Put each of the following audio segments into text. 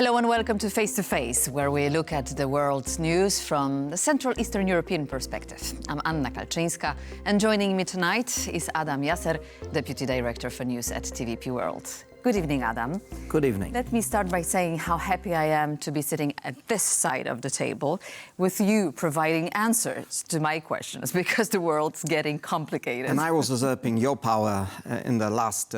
Hello and welcome to Face, where we look at the world's news from the Central Eastern European perspective. I'm Anna Kalczynska, and joining me tonight is Adam Jasser, Deputy Director for News at TVP World. Good evening, Adam. Good evening. Let me start by saying how happy I am to be sitting at this side of the table with you providing answers to my questions, because the world's getting complicated. And I was usurping your power in the last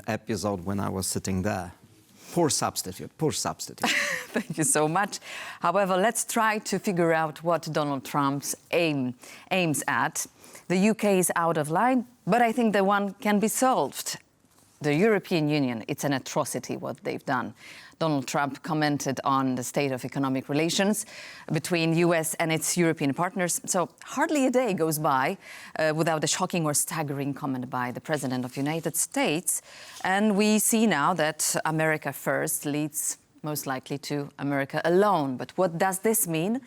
episode when I was sitting there. Poor substitute, poor substitute. Thank you so much. However, let's try to figure out what Donald Trump's aims at. The UK is out of line, but I think the one can be solved. The European Union, it's an atrocity what they've done. Donald Trump commented on the state of economic relations between US and its European partners. So hardly a day goes by without a shocking or staggering comment by the President of the United States. And we see now that America first leads most likely to America alone. But what does this mean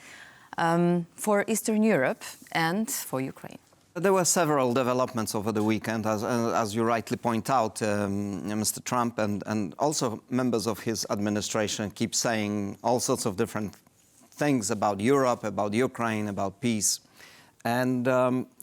for Eastern Europe and for Ukraine? There were several developments over the weekend, as you rightly point out. Mr. Trump and also members of his administration keep saying all sorts of different things about Europe, about Ukraine, about peace. And,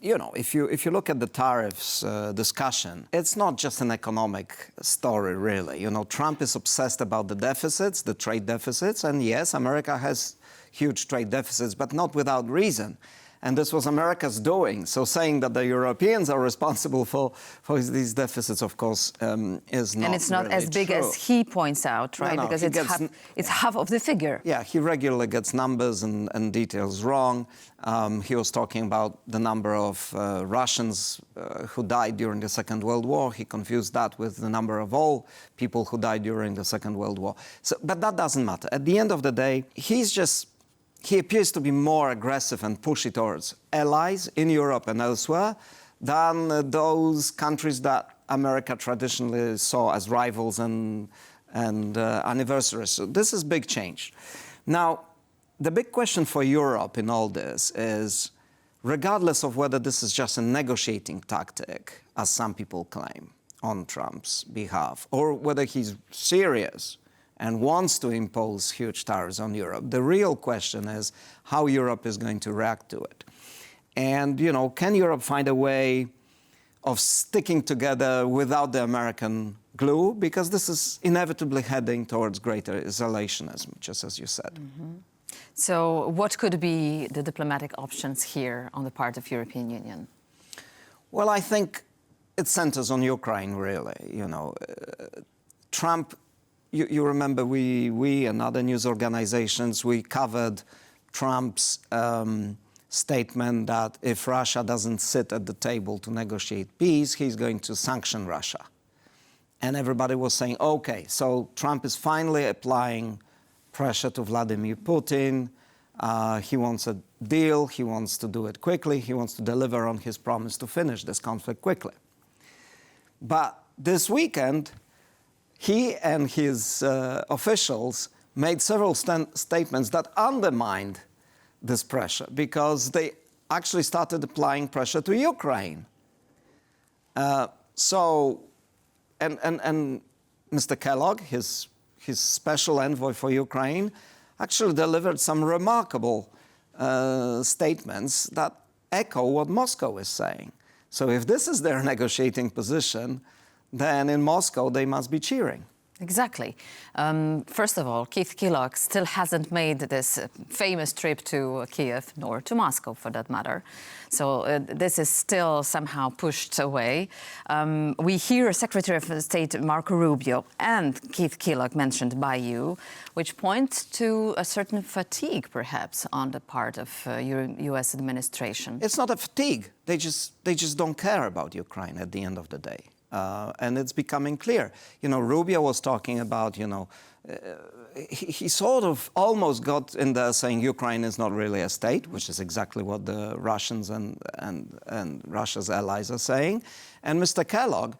if you look at the tariffs discussion, it's not just an economic story, really. Trump is obsessed about the deficits, the trade deficits. And yes, America has huge trade deficits, but not without reason. And this was America's doing. So saying that the Europeans are responsible for these deficits, of course, is not. And it's not really as big true. as he points out, right? No, because it's half of the figure. Yeah, he regularly gets numbers and details wrong. He was talking about the number of Russians who died during the Second World War. He confused that with the number of all people who died during the Second World War. But that doesn't matter. At the end of the day, he appears to be more aggressive and pushy towards allies in Europe and elsewhere than those countries that America traditionally saw as rivals and anniversaries. So this is big change. Now, the big question for Europe in all this is, regardless of whether this is just a negotiating tactic, as some people claim, on Trump's behalf, or whether he's serious and wants to impose huge tariffs on Europe, the real question is how Europe is going to react to it. And, can Europe find a way of sticking together without the American glue? Because this is inevitably heading towards greater isolationism, just as you said. Mm-hmm. So what could be the diplomatic options here on the part of European Union? Well, I think it centers on Ukraine, really. Trump... You remember we and other news organizations, we covered Trump's statement that if Russia doesn't sit at the table to negotiate peace, he's going to sanction Russia. And everybody was saying, okay, so Trump is finally applying pressure to Vladimir Putin. He wants a deal. He wants to do it quickly. He wants to deliver on his promise to finish this conflict quickly. But this weekend, he and his officials made several statements that undermined this pressure, because they actually started applying pressure to Ukraine. And Mr. Kellogg, his special envoy for Ukraine, actually delivered some remarkable statements that echo what Moscow is saying. So if this is their negotiating position, then in Moscow they must be cheering. Exactly. First of all, Keith Kellogg still hasn't made this famous trip to Kiev, nor to Moscow for that matter. So this is still somehow pushed away. We hear Secretary of State Marco Rubio and Keith Kellogg mentioned by you, which points to a certain fatigue, perhaps, on the part of U.S. administration. It's not a fatigue. They just don't care about Ukraine at the end of the day. And it's becoming clear. Rubio was talking about, he sort of almost got in there saying Ukraine is not really a state, which is exactly what the Russians and Russia's allies are saying. And Mr. Kellogg,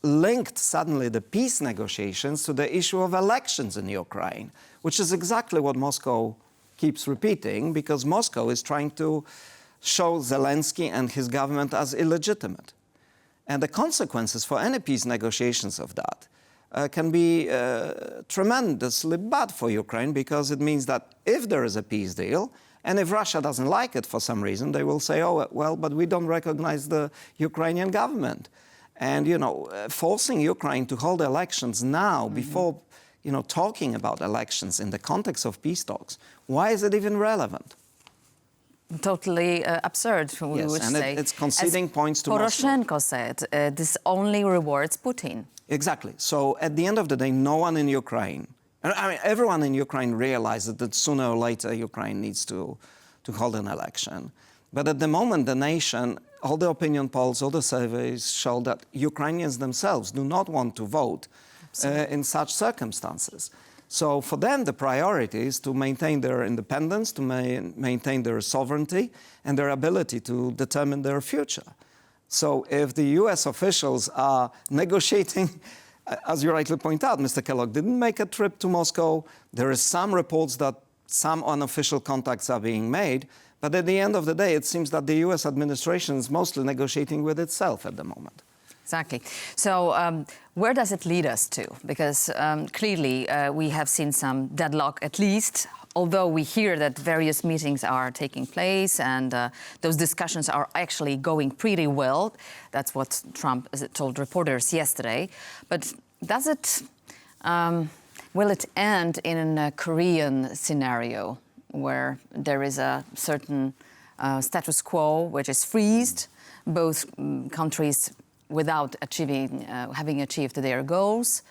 linked suddenly the peace negotiations to the issue of elections in Ukraine, which is exactly what Moscow keeps repeating, because Moscow is trying to show Zelensky and his government as illegitimate. And the consequences for any peace negotiations of that can be tremendously bad for Ukraine, because it means that if there is a peace deal, and if Russia doesn't like it for some reason, they will say, oh, well, but we don't recognize the Ukrainian government. And, forcing Ukraine to hold elections now before, talking about elections in the context of peace talks, why is it even relevant? Totally absurd, we would say. It's conceding points to Moscow. Poroshenko said, this only rewards Putin. Exactly. So at the end of the day, no one in Ukraine, everyone in Ukraine realizes that sooner or later Ukraine needs to hold an election. But at the moment, the nation, all the opinion polls, all the surveys show that Ukrainians themselves do not want to vote in such circumstances. So for them, the priority is to maintain their independence, to maintain their sovereignty and their ability to determine their future. So if the US officials are negotiating, as you rightly point out, Mr. Kellogg didn't make a trip to Moscow. There is some reports that some unofficial contacts are being made. But at the end of the day, it seems that the US administration is mostly negotiating with itself at the moment. Exactly. So where does it lead us to? Because clearly we have seen some deadlock, at least, although we hear that various meetings are taking place and those discussions are actually going pretty well. That's what Trump told reporters yesterday. But does it, will it end in a Korean scenario where there is a certain status quo which is freezed, both countries without having achieved their goals,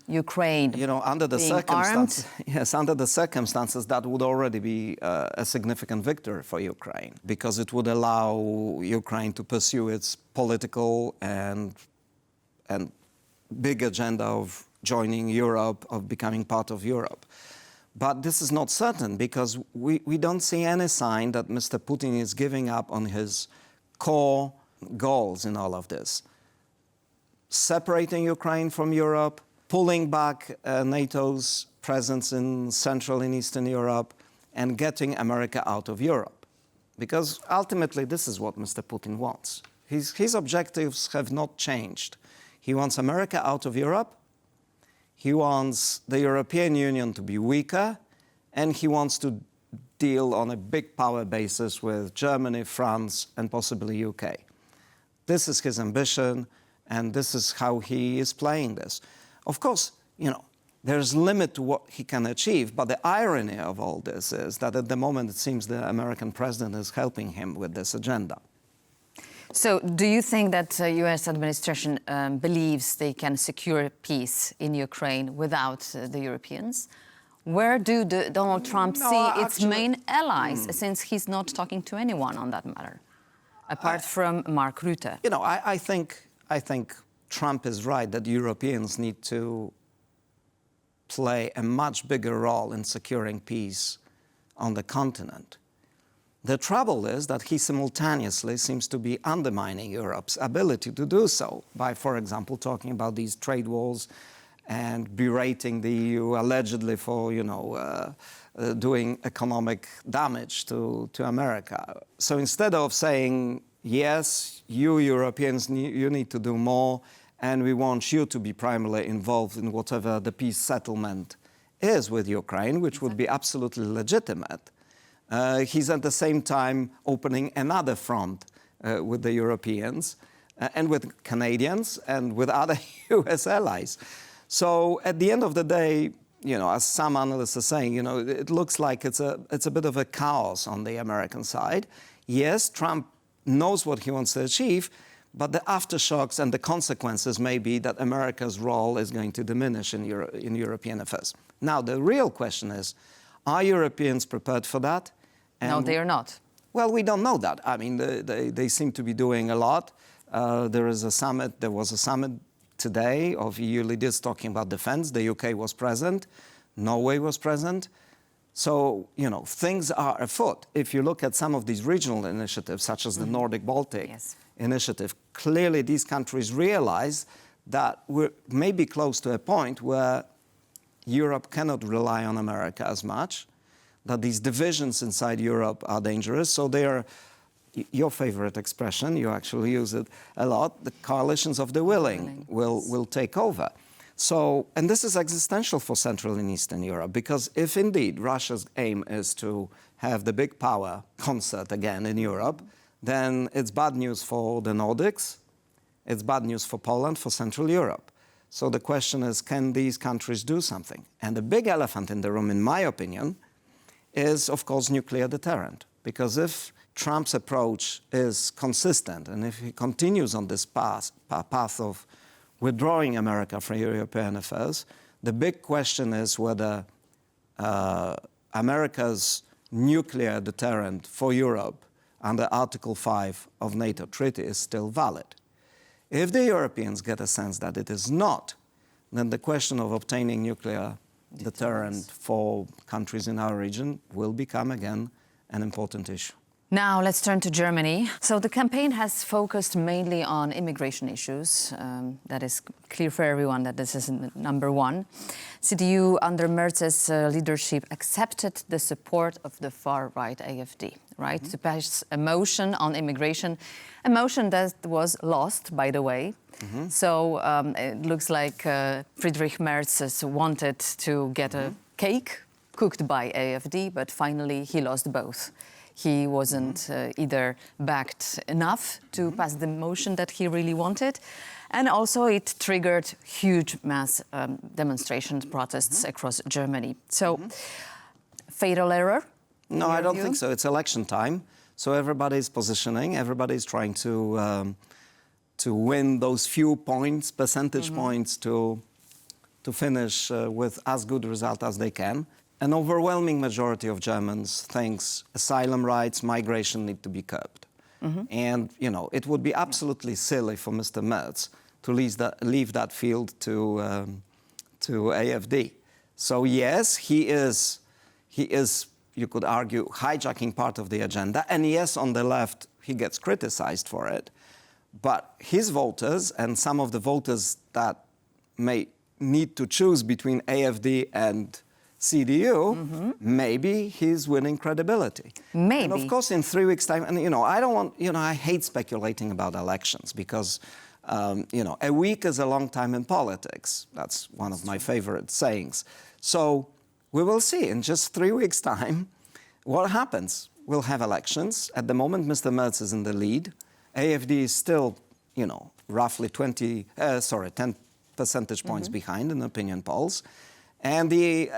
Ukraine under the being armed? Yes, under the circumstances, that would already be a significant victory for Ukraine, because it would allow Ukraine to pursue its political and big agenda of joining Europe, of becoming part of Europe. But this is not certain, because we don't see any sign that Mr. Putin is giving up on his core goals in all of this. Separating Ukraine from Europe, pulling back NATO's presence in Central and Eastern Europe, and getting America out of Europe. Because ultimately, this is what Mr. Putin wants. His objectives have not changed. He wants America out of Europe, he wants the European Union to be weaker, and he wants to deal on a big power basis with Germany, France, and possibly UK. This is his ambition, and this is how he is playing this. Of course, there's limit to what he can achieve, but the irony of all this is that at the moment it seems the American president is helping him with this agenda. So do you think that the US administration believes they can secure peace in Ukraine without the Europeans? Where do Donald Trump see its main allies, since he's not talking to anyone on that matter, apart from Mark Rutte? I think Trump is right that Europeans need to play a much bigger role in securing peace on the continent. The trouble is that he simultaneously seems to be undermining Europe's ability to do so by, for example, talking about these trade wars and berating the EU allegedly for, doing economic damage to America. So instead of saying, yes, you Europeans, you need to do more, and we want you to be primarily involved in whatever the peace settlement is with Ukraine, which would be absolutely legitimate. He's at the same time opening another front with the Europeans and with Canadians and with other US allies. So at the end of the day, as some analysts are saying, it looks like it's a bit of a chaos on the American side. Yes, Trump knows what he wants to achieve, but the aftershocks and the consequences may be that America's role is going to diminish in European affairs. Now, the real question is, are Europeans prepared for that? And no, they are not. Well, we don't know that. I mean, they seem to be doing a lot. There was a summit today of EU leaders talking about defense. The UK was present. Norway was present. So, things are afoot. If you look at some of these regional initiatives, such as the Nordic-Baltic initiative, clearly these countries realize that we're maybe close to a point where Europe cannot rely on America as much, that these divisions inside Europe are dangerous. So they are, your favorite expression, you actually use it a lot, the coalitions of the willing will take over. So, and this is existential for Central and Eastern Europe, because if indeed Russia's aim is to have the big power concert again in Europe, then it's bad news for the Nordics, it's bad news for Poland, for Central Europe. So the question is, can these countries do something? And the big elephant in the room, in my opinion, is, of course, nuclear deterrent. Because if Trump's approach is consistent, and if he continues on this path of withdrawing America from European affairs, the big question is whether America's nuclear deterrent for Europe under Article 5 of NATO Treaty is still valid. If the Europeans get a sense that it is not, then the question of obtaining nuclear deterrent for countries in our region will become again an important issue. Now let's turn to Germany. So the campaign has focused mainly on immigration issues. That is clear for everyone that this is number one. CDU under Merz's leadership accepted the support of the far-right AfD, right? To pass a motion on immigration, a motion that was lost, by the way. So it looks like Friedrich Merz wanted to get a cake cooked by AfD, but finally he lost both. He wasn't either backed enough to pass the motion that he really wanted, and also it triggered huge mass demonstrations, protests across Germany. So, fatal error? No, I don't think so. It's election time, so everybody's positioning, everybody's trying to win those few points, percentage points, to finish with as good a result as they can. An overwhelming majority of Germans thinks asylum rights, migration need to be curbed. And, you know, it would be absolutely silly for Mr. Merz to leave that field to AfD. So yes, he is, you could argue, hijacking part of the agenda. And yes, on the left, he gets criticized for it. But his voters and some of the voters that may need to choose between AfD and CDU, maybe he's winning credibility. Maybe. And of course, in 3 weeks' time, and I hate speculating about elections because, a week is a long time in politics. That's one of my favorite sayings. So we will see in just 3 weeks' time what happens. We'll have elections. At the moment, Mr. Merz is in the lead. AfD is still, roughly 10 percentage points behind in opinion polls. And the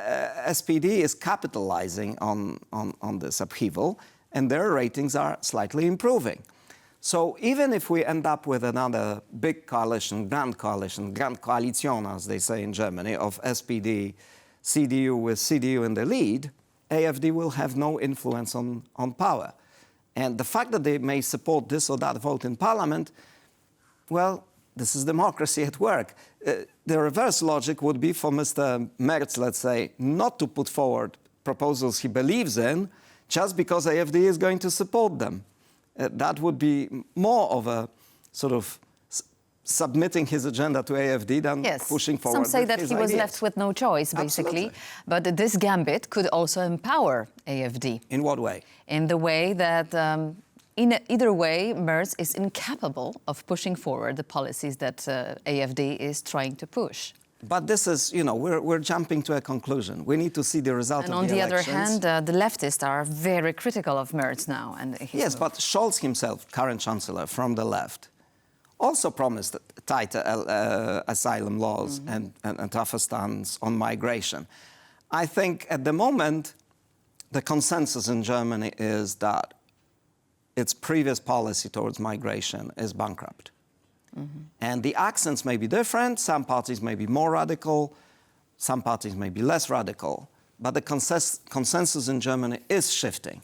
SPD is capitalizing on this upheaval, and their ratings are slightly improving. So even if we end up with another big coalition, Grand Koalition, as they say in Germany, of SPD, CDU with CDU in the lead, AfD will have no influence on power. And the fact that they may support this or that vote in parliament, well, this is democracy at work. The reverse logic would be for Mr. Merz, let's say, not to put forward proposals he believes in just because AfD is going to support them. That would be more of a sort of submitting his agenda to AfD than pushing forward. Some say that he was ideas. left with no choice, basically. Absolutely. But this gambit could also empower AfD. In what way? In the way that, in either way, Merz is incapable of pushing forward the policies that AfD is trying to push. But this is, we're jumping to a conclusion. We need to see the result of the elections. And on the other hand, the leftists are very critical of Merz now. And yes, but Scholz himself, current chancellor from the left, also promised tighter asylum laws and tougher stance on migration. I think at the moment, the consensus in Germany is that its previous policy towards migration is bankrupt. And the accents may be different. Some parties may be more radical. Some parties may be less radical. But the consensus in Germany is shifting.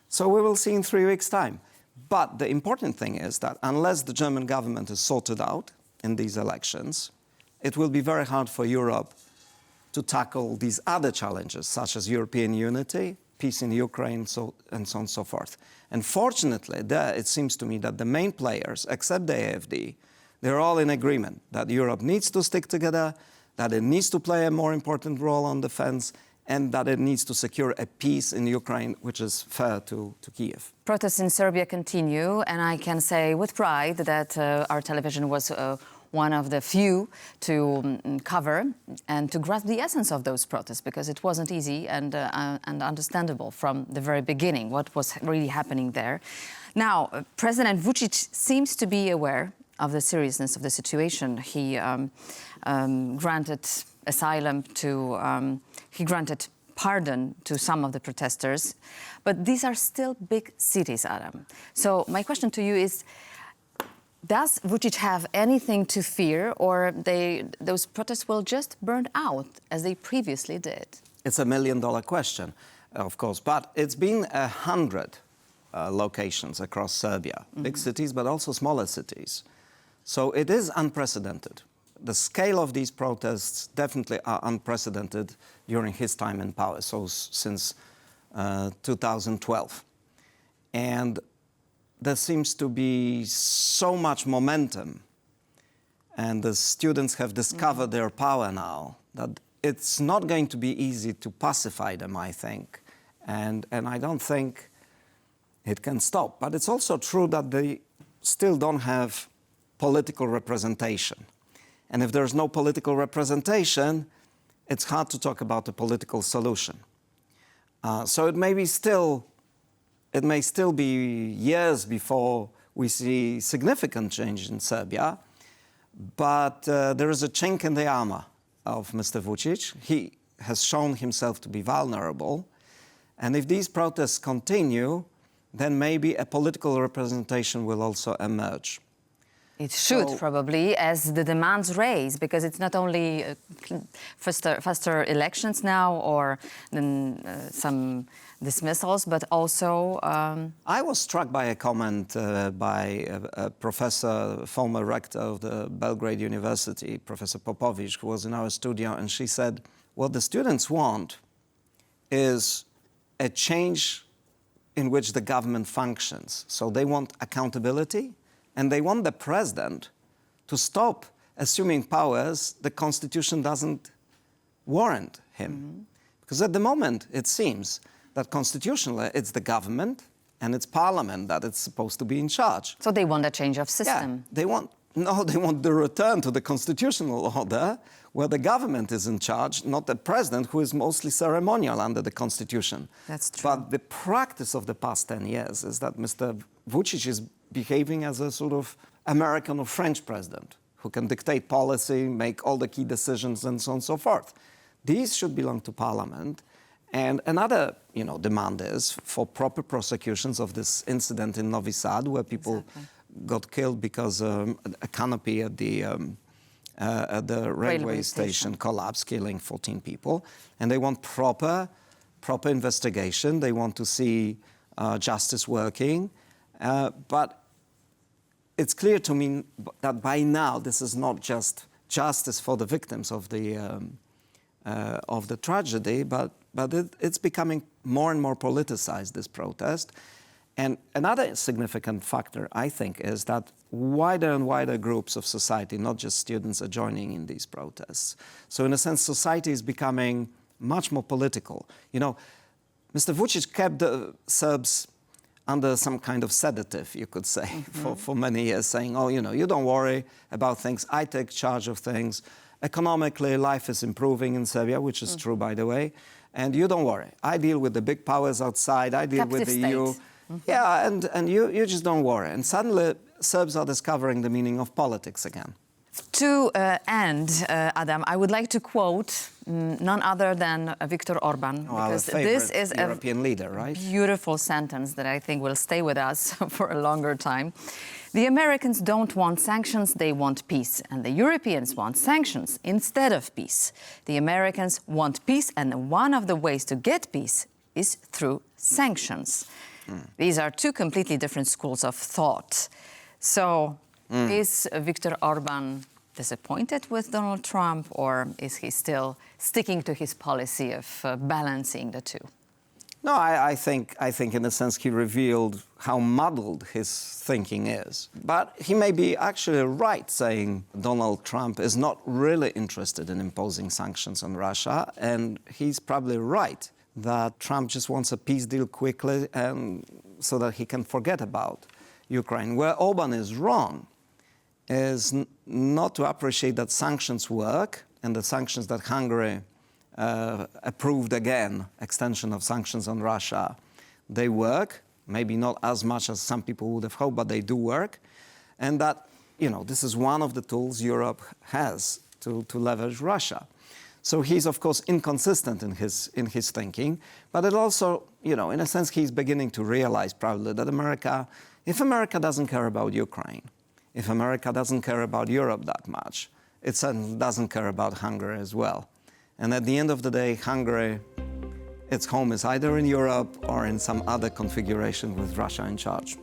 So we will see in 3 weeks' time. But the important thing is that unless the German government is sorted out in these elections, it will be very hard for Europe to tackle these other challenges, such as European unity, peace in Ukraine, and so on and so forth. And fortunately, it seems to me that the main players, except the AfD, they're all in agreement that Europe needs to stick together, that it needs to play a more important role on defense, and that it needs to secure a peace in Ukraine which is fair to Kiev. Protests in Serbia continue, and I can say with pride that our television was one of the few to cover and to grasp the essence of those protests, because it wasn't easy and understandable from the very beginning what was really happening there. Now, President Vucic seems to be aware of the seriousness of the situation. He granted asylum to, he granted pardon to some of the protesters, but these are still big cities, Adam. So my question to you is, does Vucic have anything to fear, or those protests will just burn out as they previously did? It's a million-dollar question, of course, but it's been 100 locations across Serbia, big cities, but also smaller cities. So it is unprecedented. The scale of these protests definitely are unprecedented during his time in power, so since 2012. And there seems to be so much momentum, and the students have discovered their power now, that it's not going to be easy to pacify them, I think. And I don't think it can stop. But it's also true that they still don't have political representation. And if there's no political representation, it's hard to talk about a political solution. So it may still be years before we see significant change in Serbia, but there is a chink in the armor of Mr. Vucic. He has shown himself to be vulnerable, and if these protests continue, then maybe a political representation will also emerge. It should, probably, as the demands raise, because it's not only faster elections now or some dismissals, but also... I was struck by a comment by a professor, former rector of the Belgrade University, Professor Popovic, who was in our studio, and she said, what the students want is a change in which the government functions. So they want accountability, and they want the president to stop assuming powers the Constitution doesn't warrant him. Because at the moment, it seems that constitutionally, it's the government and it's parliament that it's supposed to be in charge. So they want a change of system. Yeah, they want the return to the constitutional order where the government is in charge, not the president, who is mostly ceremonial under the Constitution. That's true. But the practice of the past 10 years is that Mr. Vucic is behaving as a sort of American or French president who can dictate policy, make all the key decisions, and so on and so forth. These should belong to parliament. And another, demand is for proper prosecutions of this incident in Novi Sad, where people got killed because a canopy at the railway station collapsed, killing 14 people. And they want proper investigation. They want to see justice working. But it's clear to me that by now this is not just justice for the victims of the tragedy, but it's becoming more and more politicized, this protest. And another significant factor, I think, is that wider and wider groups of society, not just students, are joining in these protests. So in a sense, society is becoming much more political. Mr. Vucic kept the Serbs under some kind of sedative, you could say, for many years, saying, you don't worry about things, I take charge of things. Economically, life is improving in Serbia, which is true, by the way. And you don't worry, I deal with the big powers outside, I deal with the EU. Yeah, and you just don't worry. And suddenly, Serbs are discovering the meaning of politics again. To end, Adam, I would like to quote none other than Viktor Orban, because this is a European leader, right? Beautiful sentence that I think will stay with us for a longer time. The Americans don't want sanctions, they want peace. And the Europeans want sanctions instead of peace. The Americans want peace, and one of the ways to get peace is through sanctions. These are two completely different schools of thought. So is Viktor Orban disappointed with Donald Trump, or is he still sticking to his policy of balancing the two? No, I think in a sense he revealed how muddled his thinking is. But he may be actually right saying Donald Trump is not really interested in imposing sanctions on Russia, and he's probably right that Trump just wants a peace deal quickly and so that he can forget about Ukraine. Where Orban is wrong is not to appreciate that sanctions work, and the sanctions that Hungary approved again, extension of sanctions on Russia, they work, maybe not as much as some people would have hoped, but they do work. And that, this is one of the tools Europe has to leverage Russia. So he's, of course, inconsistent in his thinking, but it also, in a sense, he's beginning to realize probably that if America doesn't care about Ukraine, if America doesn't care about Europe that much, it certainly doesn't care about Hungary as well. And at the end of the day, Hungary, its home is either in Europe or in some other configuration with Russia in charge.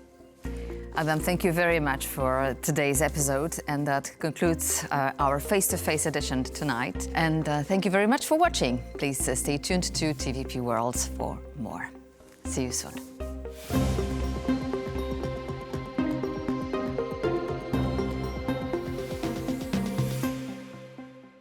Adam, thank you very much for today's episode, and that concludes our face-to-face edition tonight. And thank you very much for watching. Please stay tuned to TVP World for more. See you soon.